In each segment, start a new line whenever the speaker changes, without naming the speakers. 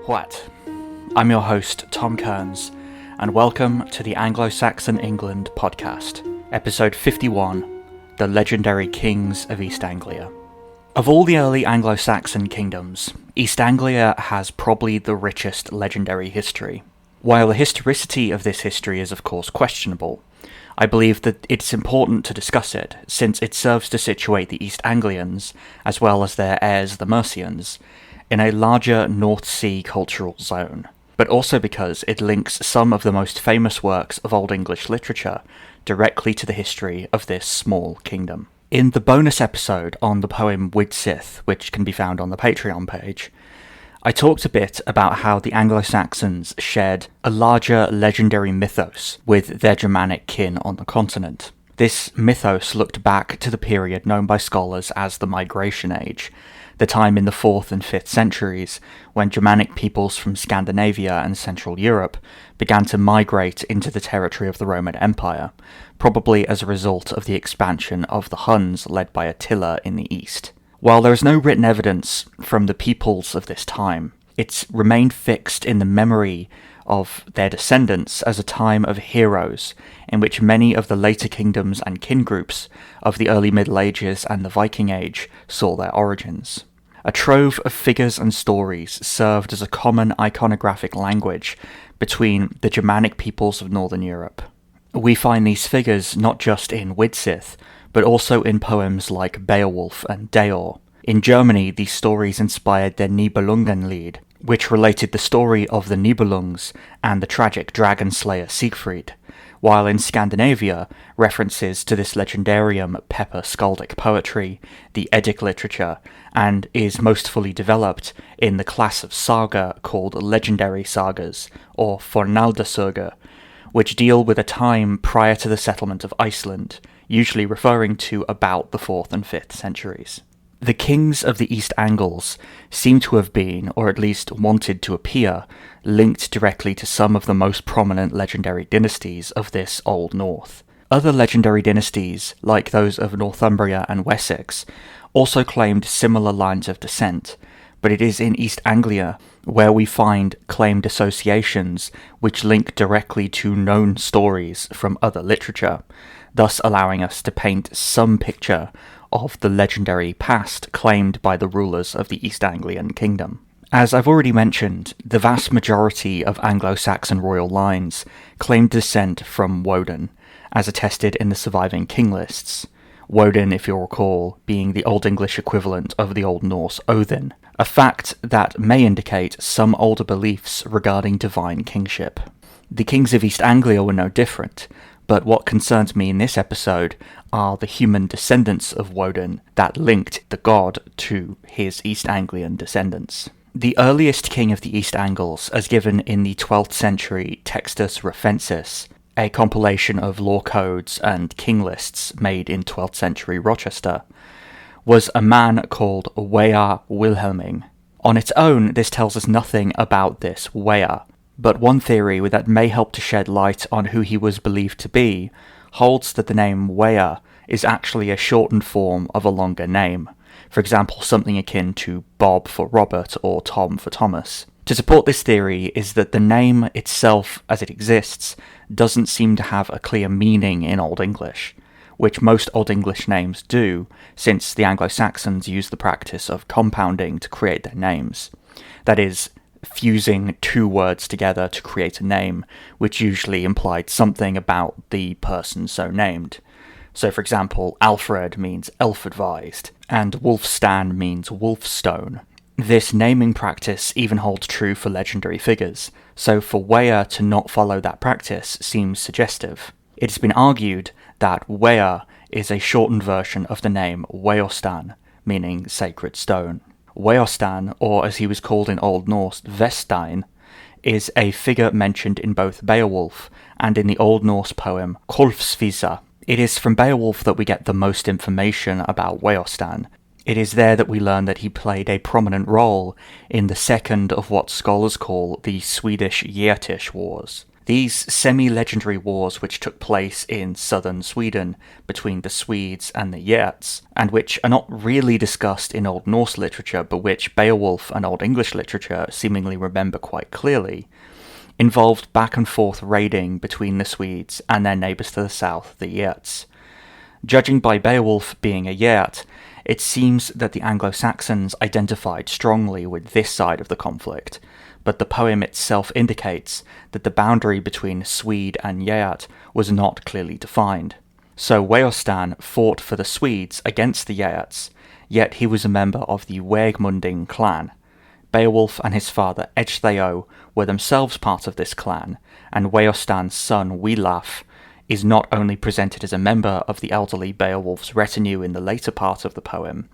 What? I'm your host, Tom Kearns, and welcome to the Anglo-Saxon England podcast, episode 51, The Legendary Kings of East Anglia. Of all the early Anglo-Saxon kingdoms, East Anglia has probably the richest legendary history. While the historicity of this history is of course questionable, I believe that it's important to discuss it, since it serves to situate the East Anglians, as well as their heirs the Mercians, in a larger North Sea cultural zone, but also because it links some of the most famous works of Old English literature directly to the history of this small kingdom. In the bonus episode on the poem Widsith, which can be found on the Patreon page, I talked a bit about how the Anglo-Saxons shared a larger legendary mythos with their Germanic kin on the continent. This mythos looked back to the period known by scholars as the Migration Age, the time in the 4th and 5th centuries when Germanic peoples from Scandinavia and Central Europe began to migrate into the territory of the Roman Empire, probably as a result of the expansion of the Huns led by Attila in the east. While there is no written evidence from the peoples of this time, it's remained fixed in the memory of their descendants as a time of heroes in which many of the later kingdoms and kin groups of the early Middle Ages and the Viking Age saw their origins. A trove of figures and stories served as a common iconographic language between the Germanic peoples of Northern Europe. We find these figures not just in Widsith, but also in poems like Beowulf and Deor. In Germany, these stories inspired their Nibelungenlied, which related the story of the Nibelungs and the tragic dragon slayer Siegfried, while in Scandinavia, references to this legendarium pepper skaldic poetry, the Eddic literature, and is most fully developed in the class of saga called legendary sagas, or Fornaldarsaga, which deal with a time prior to the settlement of Iceland, usually referring to about the 4th and 5th centuries. The kings of the East Angles seem to have been, or at least wanted to appear, linked directly to some of the most prominent legendary dynasties of this Old North. Other legendary dynasties, like those of Northumbria and Wessex, also claimed similar lines of descent, but it is in East Anglia where we find claimed associations which link directly to known stories from other literature, thus allowing us to paint some picture of the legendary past claimed by the rulers of the East Anglian kingdom. As I've already mentioned, the vast majority of Anglo-Saxon royal lines claimed descent from Woden, as attested in the surviving king lists. Woden, if you'll recall, being the Old English equivalent of the Old Norse Odin, a fact that may indicate some older beliefs regarding divine kingship. The kings of East Anglia were no different, but what concerns me in this episode are the human descendants of Woden that linked the god to his East Anglian descendants. The earliest king of the East Angles, as given in the 12th century Textus Rufensis, a compilation of law codes and king lists made in 12th century Rochester, was a man called Wea Wilhelming. On its own, this tells us nothing about this Wea, but one theory that may help to shed light on who he was believed to be holds that the name Wea is actually a shortened form of a longer name, for example something akin to Bob for Robert or Tom for Thomas. To support this theory is that the name itself as it exists doesn't seem to have a clear meaning in Old English, which most Old English names do, since the Anglo-Saxons used the practice of compounding to create their names. That is, fusing two words together to create a name, which usually implied something about the person so named. So for example, Alfred means elf-advised, and Wulfstan means wolfstone. This naming practice even holds true for legendary figures, so for Wea to not follow that practice seems suggestive. It has been argued that Wea is a shortened version of the name Weostan, meaning sacred stone. Weostan, or as he was called in Old Norse, Vestein, is a figure mentioned in both Beowulf and in the Old Norse poem Kolfsvisa. It is from Beowulf that we get the most information about Weostan. It is there that we learn that he played a prominent role in the second of what scholars call the Swedish Geatish Wars. These semi-legendary wars which took place in southern Sweden between the Swedes and the Geats, and which are not really discussed in Old Norse literature, but which Beowulf and Old English literature seemingly remember quite clearly, involved back and forth raiding between the Swedes and their neighbours to the south, the Geats. Judging by Beowulf being a Geat, it seems that the Anglo-Saxons identified strongly with this side of the conflict, but the poem itself indicates that the boundary between Swede and Geat was not clearly defined. So Weohstan fought for the Swedes against the Geats, yet he was a member of the Wegmunding clan. Beowulf and his father Ecgtheow were themselves part of this clan, and Weohstan's son Wiglaf is not only presented as a member of the elderly Beowulf's retinue in the later part of the poem,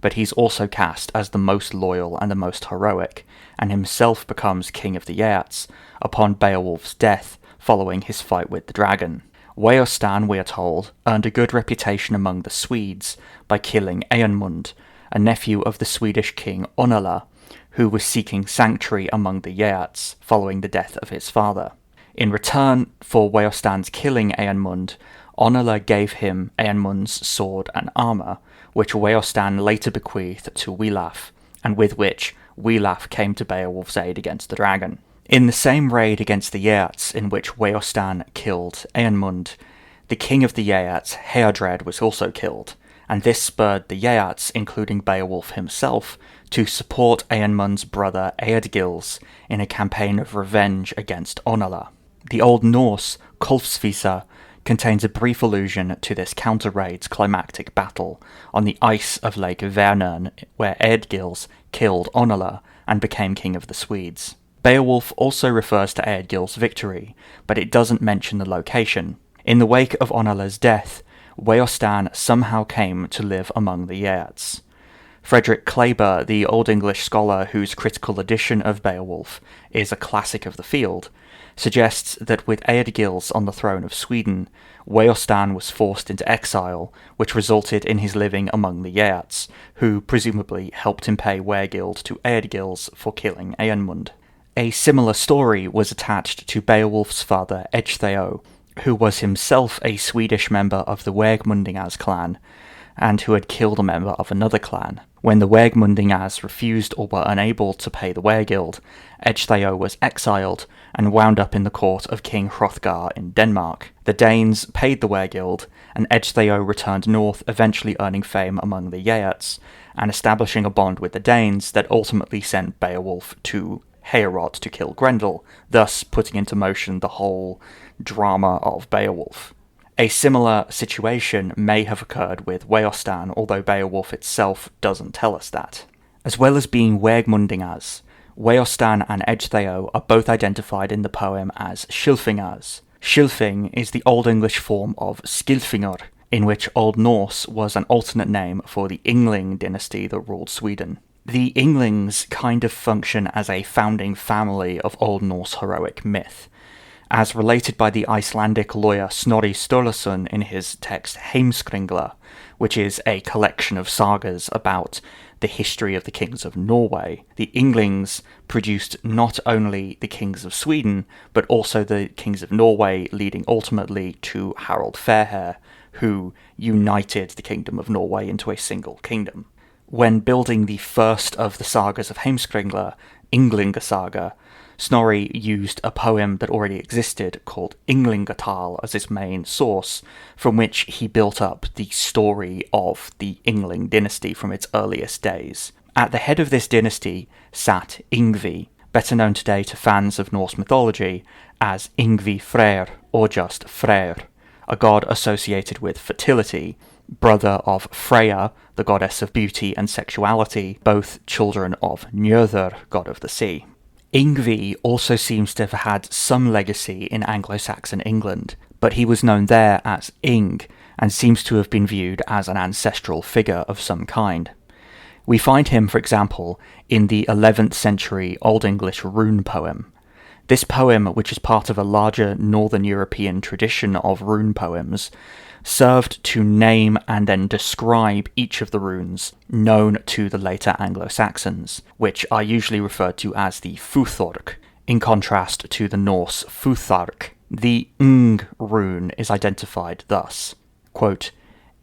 but he's also cast as the most loyal and the most heroic, and himself becomes king of the Geats upon Beowulf's death following his fight with the dragon. Weohstan, we are told, earned a good reputation among the Swedes by killing Eanmund, a nephew of the Swedish king Onela, who was seeking sanctuary among the Geats following the death of his father. In return for Weohstan's killing Eanmund, Onela gave him Eanmund's sword and armour, which Weohstan later bequeathed to Wiglaf, and with which Wiglaf came to Beowulf's aid against the dragon. In the same raid against the Geats in which Weohstan killed Eanmund, the king of the Geats, Heardred, was also killed, and this spurred the Geats, including Beowulf himself, to support Eanmund's brother Eadgils in a campaign of revenge against Onela. The Old Norse Kolfsvisa contains a brief allusion to this counter-raid's climactic battle on the ice of Lake Vänern, where Eadgils killed Onela and became king of the Swedes. Beowulf also refers to Eadgils' victory, but it doesn't mention the location. In the wake of Onela's death, Weohstan somehow came to live among the Geats. Frederick Kleber, the Old English scholar whose critical edition of Beowulf is a classic of the field, suggests that with Eadgils on the throne of Sweden, Weohstan was forced into exile, which resulted in his living among the Geats, who presumably helped him pay weregild to Eadgils for killing Eanmund. A similar story was attached to Beowulf's father Ecgtheow, who was himself a Swedish member of the Wegmundingas clan, and who had killed a member of another clan. When the Wegmundingas refused or were unable to pay the weregild, Ecgtheow was exiled and wound up in the court of King Hrothgar in Denmark. The Danes paid the weregild, and Ecgtheow returned north, eventually earning fame among the Geats, and establishing a bond with the Danes that ultimately sent Beowulf to Heorot to kill Grendel, thus putting into motion the whole drama of Beowulf. A similar situation may have occurred with Weohstan, although Beowulf itself doesn't tell us that. As well as being Wegmundingas, Weohstan and Ecgtheow are both identified in the poem as Skilfingas. Skilfing is the Old English form of Skilfingr, in which Old Norse was an alternate name for the Yngling dynasty that ruled Sweden. The Ynglings kind of function as a founding family of Old Norse heroic myth, as related by the Icelandic lawyer Snorri Sturluson in his text Heimskringla, which is a collection of sagas about the history of the kings of Norway. The Ynglings produced not only the kings of Sweden, but also the kings of Norway, leading ultimately to Harald Fairhair, who united the kingdom of Norway into a single kingdom. When building the first of the sagas of Heimskringla, Ynglinga Saga, Snorri used a poem that already existed called Ynglingatal as his main source, from which he built up the story of the Yngling dynasty from its earliest days. At the head of this dynasty sat Yngvi, better known today to fans of Norse mythology as Yngvi Freyr, or just Freyr, a god associated with fertility, brother of Freya, the goddess of beauty and sexuality, both children of Njörður, god of the sea. Yngvi also seems to have had some legacy in Anglo-Saxon England, but he was known there as Yng, and seems to have been viewed as an ancestral figure of some kind. We find him, for example, in the 11th century Old English rune poem. This poem, which is part of a larger Northern European tradition of rune poems, served to name and then describe each of the runes known to the later Anglo-Saxons, which are usually referred to as the Futhorc. In contrast to the Norse futhark, the ng rune is identified thus. Quote,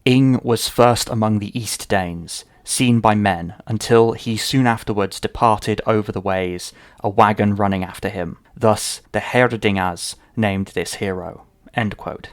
Ing was first among the East Danes, seen by men, until he soon afterwards departed over the ways, a wagon running after him. Thus the Herdingas named this hero. End quote.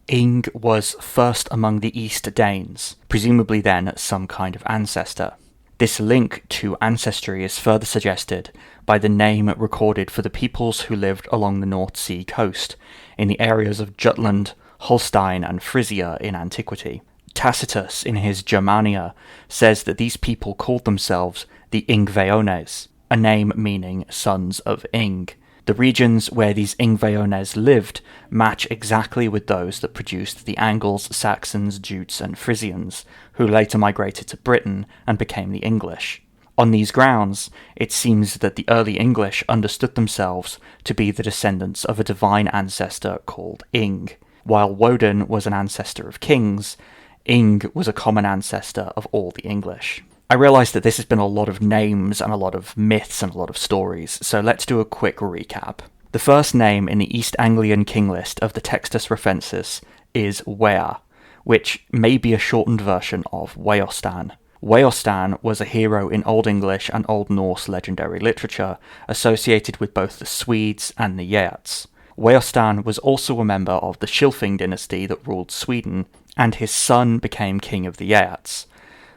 Ing was first among the East Danes, presumably then some kind of ancestor. This link to ancestry is further suggested by the name recorded for the peoples who lived along the North Sea coast, in the areas of Jutland, Holstein and Frisia in antiquity. Tacitus, in his Germania, says that these people called themselves the Ingveones, a name meaning sons of Ing. The regions where these Ingveones lived match exactly with those that produced the Angles, Saxons, Jutes and Frisians, who later migrated to Britain and became the English. On these grounds, it seems that the early English understood themselves to be the descendants of a divine ancestor called Ing. While Woden was an ancestor of kings, Ing was a common ancestor of all the English. I realise that this has been a lot of names and a lot of myths and a lot of stories, so let's do a quick recap. The first name in the East Anglian king list of the Textus Recensis is Wea, which may be a shortened version of Weohstan. Weohstan was a hero in Old English and Old Norse legendary literature, associated with both the Swedes and the Geats. Weohstan was also a member of the Scilfing dynasty that ruled Sweden, and his son became king of the Geats.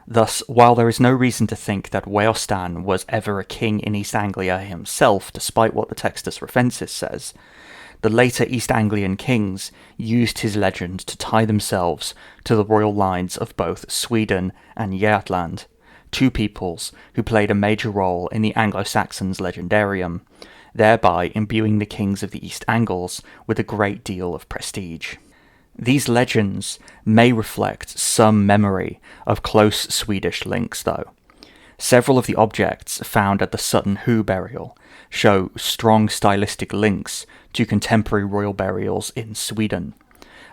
Thus, while there is no reason to think that Weohstan was ever a king in East Anglia himself, despite what the Textus Recensis says, the later East Anglian kings used his legend to tie themselves to the royal lines of both Sweden and Geatland, two peoples who played a major role in the Anglo-Saxons legendarium, thereby imbuing the kings of the East Angles with a great deal of prestige. These legends may reflect some memory of close Swedish links, though. Several of the objects found at the Sutton Hoo burial show strong stylistic links to contemporary royal burials in Sweden,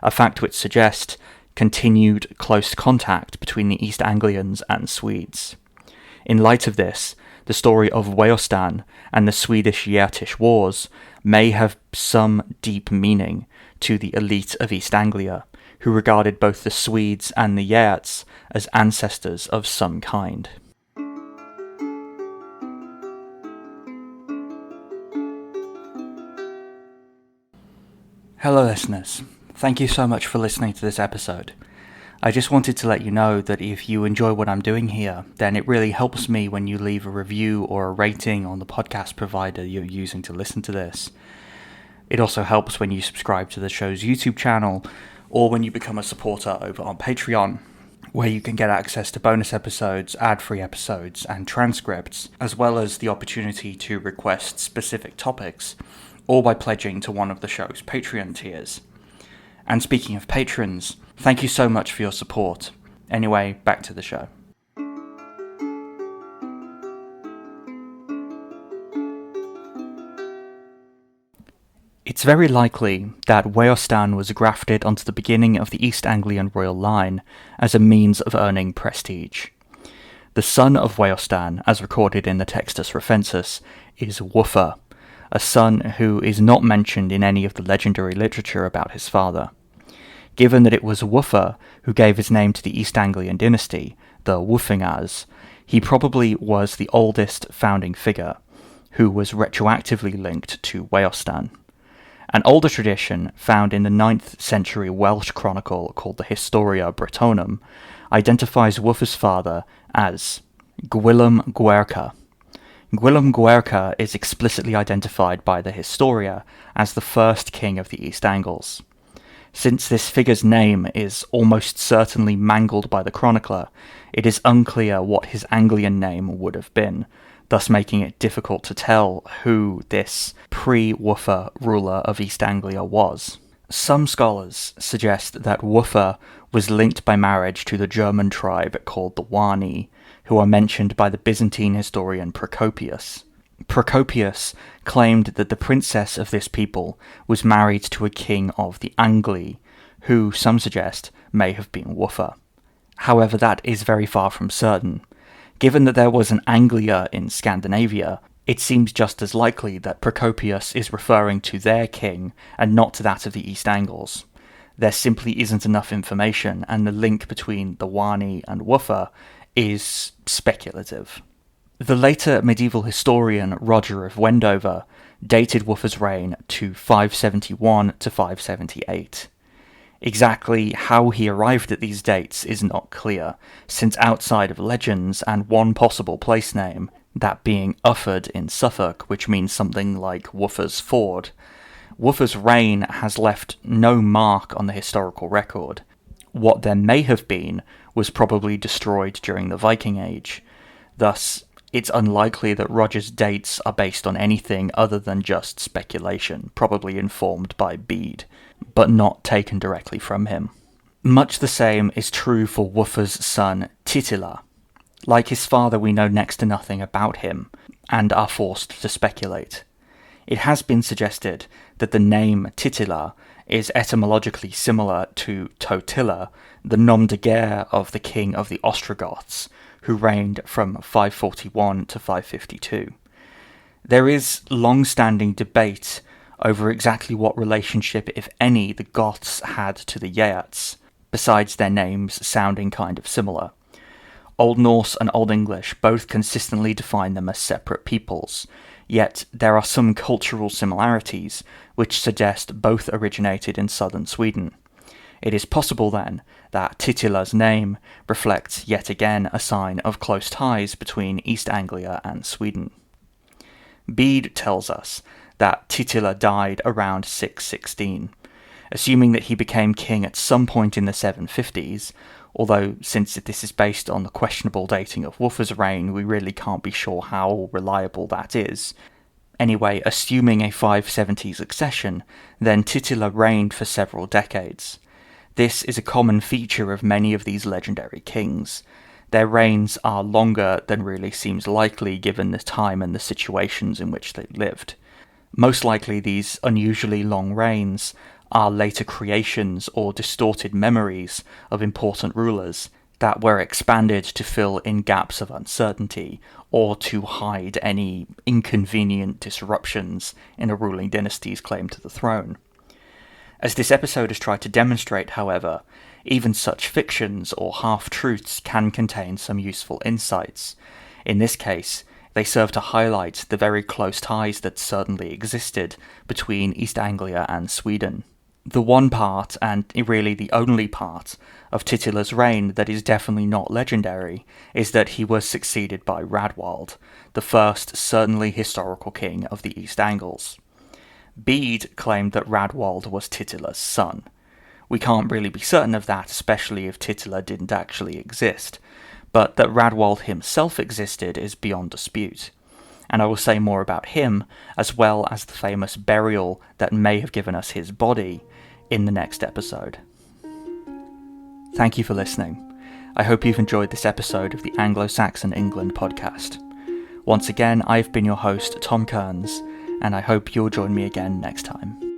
a fact which suggests continued close contact between the East Anglians and Swedes. In light of this, the story of Weohstan and the Swedish-Geatish Wars may have some deep meaning to the elite of East Anglia, who regarded both the Swedes and the Geats as ancestors of some kind. Hello listeners, thank you so much for listening to this episode. I just wanted to let you know that if you enjoy what I'm doing here, then it really helps me when you leave a review or a rating on the podcast provider you're using to listen to this. It also helps when you subscribe to the show's YouTube channel, or when you become a supporter over on Patreon, where you can get access to bonus episodes, ad-free episodes, and transcripts, as well as the opportunity to request specific topics, all by pledging to one of the show's Patreon tiers. And speaking of patrons, thank you so much for your support. Anyway, back to the show. It's very likely that Weohstan was grafted onto the beginning of the East Anglian royal line as a means of earning prestige. The son of Weohstan, as recorded in the Textus Recensis, is Wuffa, a son who is not mentioned in any of the legendary literature about his father. Given that it was Wuffa who gave his name to the East Anglian dynasty, the Wuffingas, he probably was the oldest founding figure, who was retroactively linked to Weohstan. An older tradition found in the 9th century Welsh chronicle called the Historia Bretonum identifies Wuffa's father as Gwilym Gwerka. Gwilym Gwerka is explicitly identified by the Historia as the first king of the East Angles. Since this figure's name is almost certainly mangled by the chronicler, it is unclear what his Anglian name would have been, thus making it difficult to tell who this pre-Wuffa ruler of East Anglia was. Some scholars suggest that Wuffa was linked by marriage to the German tribe called the Wani, who are mentioned by the Byzantine historian Procopius. Procopius claimed that the princess of this people was married to a king of the Angli, who, some suggest, may have been Wuffa. However, that is very far from certain. Given that there was an Anglia in Scandinavia, It seems just as likely that Procopius is referring to their king and not to that of the East Angles. There simply isn't enough information, and the link between the Wani and Wuffa is speculative. The later medieval historian Roger of Wendover dated Wuffa's reign to 571 to 578. Exactly how he arrived at these dates is not clear, since outside of legends and one possible place name, that being Ufford in Suffolk, which means something like Wuffa's Ford, Wuffa's reign has left no mark on the historical record. What there may have been was probably destroyed during the Viking Age. Thus, it's unlikely that Roger's dates are based on anything other than just speculation, probably informed by Bede, but not taken directly from him. Much the same is true for Wuffa's son Titila. Like his father, we know next to nothing about him, and are forced to speculate. It has been suggested that the name Titila is etymologically similar to Totila, the nom de guerre of the king of the Ostrogoths, who reigned from 541 to 552. There is long-standing debate over exactly what relationship, if any, the Goths had to the Geats, besides their names sounding kind of similar. Old Norse and Old English both consistently define them as separate peoples, yet there are some cultural similarities which suggest both originated in southern Sweden. It is possible, then, that Titila's name reflects yet again a sign of close ties between East Anglia and Sweden. Bede tells us that Titila died around 616, assuming that he became king at some point in the 750s, although since this is based on the questionable dating of Wuffa's reign, we really can't be sure how reliable that is. Anyway, assuming a 570 succession, then Titila reigned for several decades. This is a common feature of many of these legendary kings. Their reigns are longer than really seems likely given the time and the situations in which they lived. Most likely these unusually long reigns are later creations or distorted memories of important rulers that were expanded to fill in gaps of uncertainty or to hide any inconvenient disruptions in a ruling dynasty's claim to the throne. As this episode has tried to demonstrate, however, even such fictions or half-truths can contain some useful insights. In this case, they serve to highlight the very close ties that certainly existed between East Anglia and Sweden. The one part, and really the only part, of Titila's reign that is definitely not legendary is that he was succeeded by Radwald, the first certainly historical king of the East Angles. Bede claimed that Radwald was Titila's son. We can't really be certain of that, especially if Titila didn't actually exist, but that Radwald himself existed is beyond dispute. And I will say more about him, as well as the famous burial that may have given us his body, in the next episode. Thank you for listening. I hope you've enjoyed this episode of the Anglo-Saxon England podcast. Once again, I've been your host, Tom Kearns, and I hope you'll join me again next time.